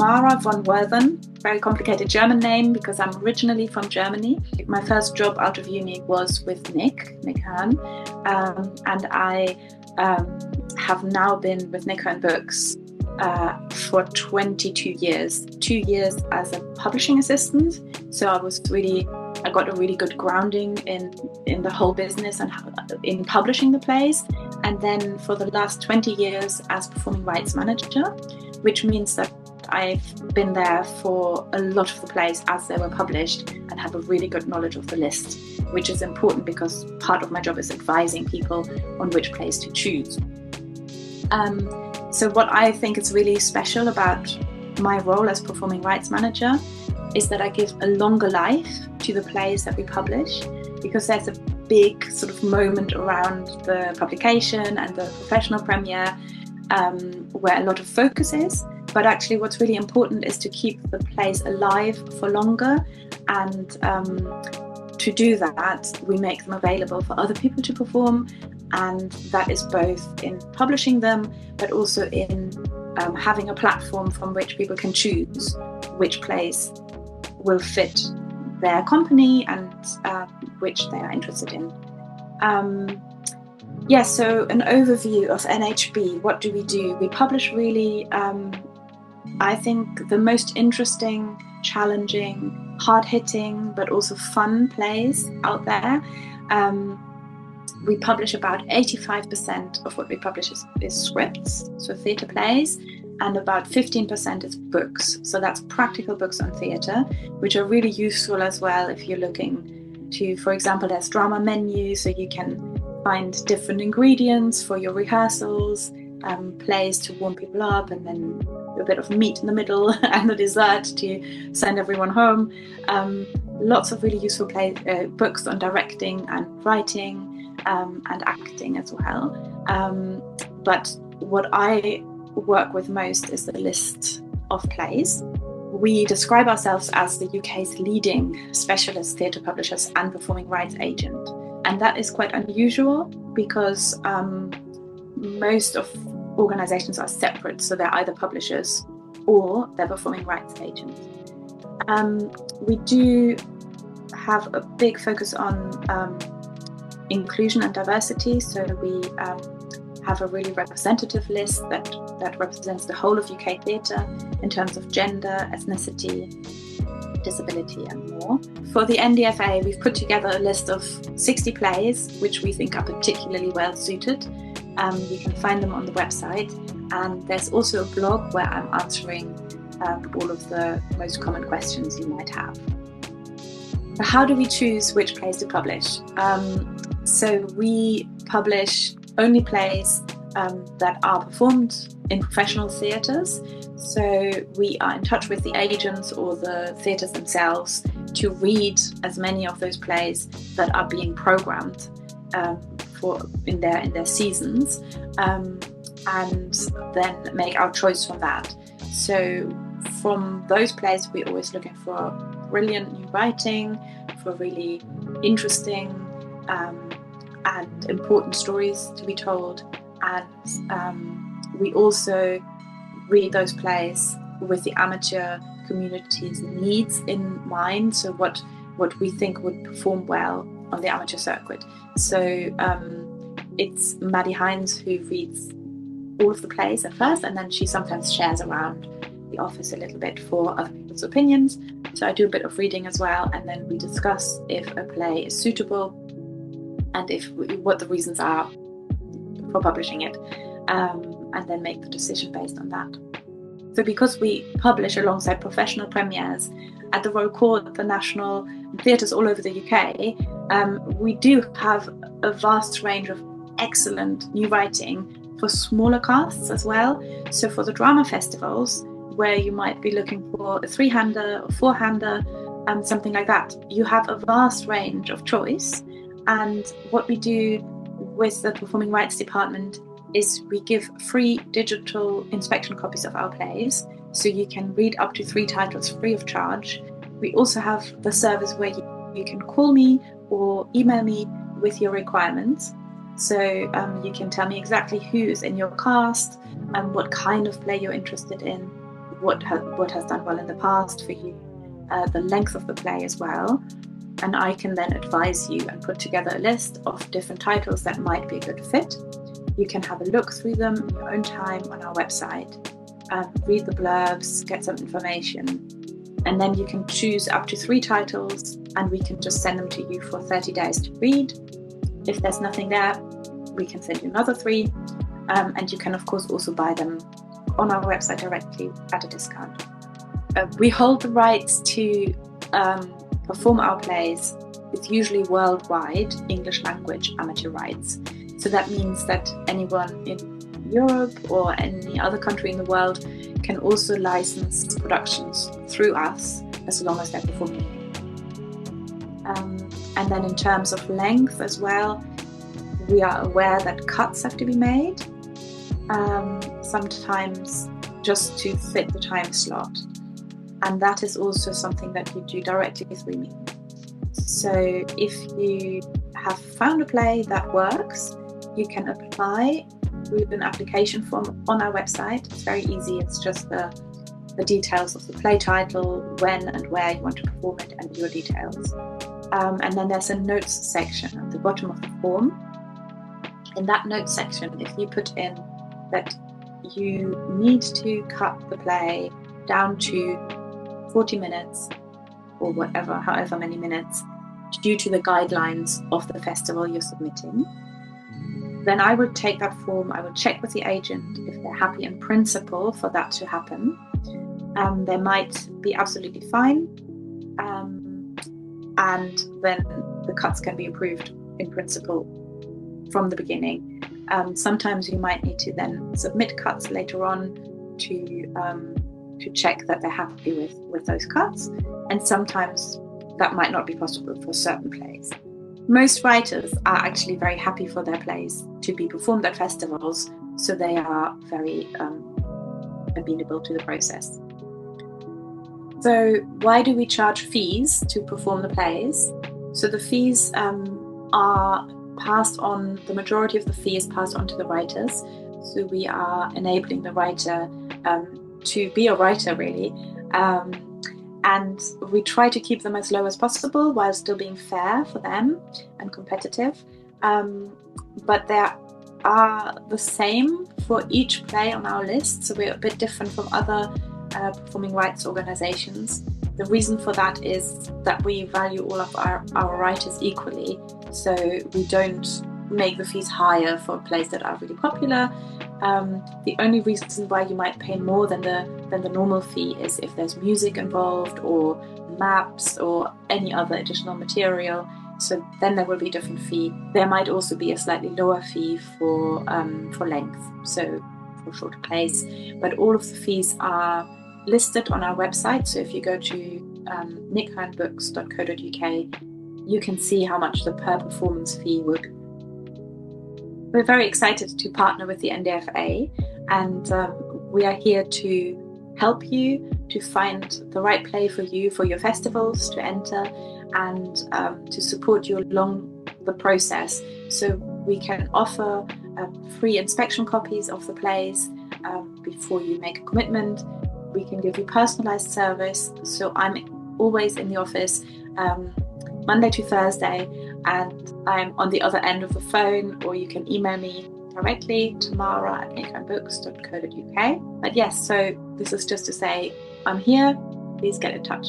Tamara von Werthen, very complicated German name because I'm originally from Germany. My first job out of uni was with Nick Hearn, and I have now been with Nick Hearn Books for 22 years, 2 years as a publishing assistant. So I got a really good grounding in the whole business and in publishing the plays. And then for the last 20 years as performing rights manager, which means that I've been there for a lot of the plays as they were published and have a really good knowledge of the list, which is important because part of my job is advising people on which plays to choose. So what I think is really special about my role as performing rights manager is that I give a longer life to the plays that we publish, because there's a big sort of moment around the publication and the professional premiere where a lot of focus is. But actually what's really important is to keep the plays alive for longer, and to do that we make them available for other people to perform, and that is both in publishing them but also in having a platform from which people can choose which plays will fit their company and which they are interested in. So an overview of NHB. What do? We publish really, I think, the most interesting, challenging, hard-hitting, but also fun plays out there. We publish about 85% of what we publish is scripts, so theatre plays, and about 15% is books. So that's practical books on theatre, which are really useful as well if you're looking to, for example, there's drama menu, so you can find different ingredients for your rehearsals, plays to warm people up, and then a bit of meat in the middle and the dessert to send everyone home. Lots of really useful books on directing and writing and acting as well. But what I work with most is the list of plays. We describe ourselves as the UK's leading specialist theatre publishers and performing rights agent. And that is quite unusual because most of organisations are separate, so they're either publishers or they're performing rights agents. We do have a big focus on inclusion and diversity, so we have a really representative list that represents the whole of UK theatre in terms of gender, ethnicity, disability and more. For the NDFA, we've put together a list of 60 plays which we think are particularly well suited. You can find them on the website, and there's also a blog where I'm answering all of the most common questions you might have. So how do we choose which plays to publish? So we publish only plays that are performed in professional theatres. So we are in touch with the agents or the theatres themselves to read as many of those plays that are being programmed in their seasons, and then make our choice from that. So from those plays, we're always looking for brilliant new writing, for really interesting and important stories to be told, and we also read those plays with the amateur community's needs in mind, so what we think would perform well on the amateur circuit. So it's Maddie Hines who reads all of the plays at first, and then she sometimes shares around the office a little bit for other people's opinions. So I do a bit of reading as well, and then we discuss if a play is suitable and what the reasons are for publishing it, and then make the decision based on that. So because we publish alongside professional premieres at the Royal Court, the National Theatres all over the UK, we do have a vast range of excellent new writing for smaller casts as well. So for the drama festivals, where you might be looking for a 3-hander or 4-hander, something like that, you have a vast range of choice. And what we do with the Performing Rights Department is we give free digital inspection copies of our plays, so you can read up to 3 titles free of charge. We also have the service where you can call me or email me with your requirements. So you can tell me exactly who's in your cast and what kind of play you're interested in, what has done well in the past for you, the length of the play as well. And I can then advise you and put together a list of different titles that might be a good fit. You can have a look through them in your own time on our website, read the blurbs, get some information, and then you can choose up to 3 titles and we can just send them to you for 30 days to read. If there's nothing there, we can send you another 3, and you can of course also buy them on our website directly at a discount. We hold the rights to perform our plays with usually worldwide English language amateur rights. So that means that anyone in Europe or any other country in the world can also license productions through us as long as they're performing. And then in terms of length as well, we are aware that cuts have to be made, sometimes just to fit the time slot. And that is also something that you do directly through me. So if you have found a play that works, you can apply through an application form on our website. It's very easy. It's just the details of the play title, when and where you want to perform it, and your details. And then there's a notes section at the bottom of the form. In that notes section, if you put in that you need to cut the play down to 40 minutes or whatever, however many minutes, due to the guidelines of the festival you're submitting, then I would take that form, I would check with the agent if they're happy in principle for that to happen. They might be absolutely fine, and then the cuts can be approved in principle from the beginning. Sometimes you might need to then submit cuts later on to check that they're happy with those cuts, and sometimes that might not be possible for certain plays. Most writers are actually very happy for their plays to be performed at festivals, so they are very amenable to the process. So why do we charge fees to perform the plays? So the fees are passed on, the majority of the fee is passed on to the writers. So we are enabling the writer to be a writer, really. And we try to keep them as low as possible while still being fair for them and competitive. But they are the same for each play on our list, so we're a bit different from other performing rights organizations. The reason for that is that we value all of our writers equally, so we don't make the fees higher for plays that are really popular. The only reason why you might pay more than the normal fee is if there's music involved or maps or any other additional material. So then there will be a different fee. There might also be a slightly lower fee for length, so for shorter plays. But all of the fees are listed on our website. So if you go to nickhandbooks.co.uk, you can see how much the per performance fee would be. We're very excited to partner with the NDFA, and we are here to help you to find the right play for you, for your festivals to enter, and to support you along the process. So we can offer free inspection copies of the plays before you make a commitment. We can give you personalized service. So I'm always in the office Monday to Thursday, and I'm on the other end of the phone, or you can email me directly, Tamara at nickhandbooks.co.uk. But yes, so this is just to say I'm here. Please get in touch.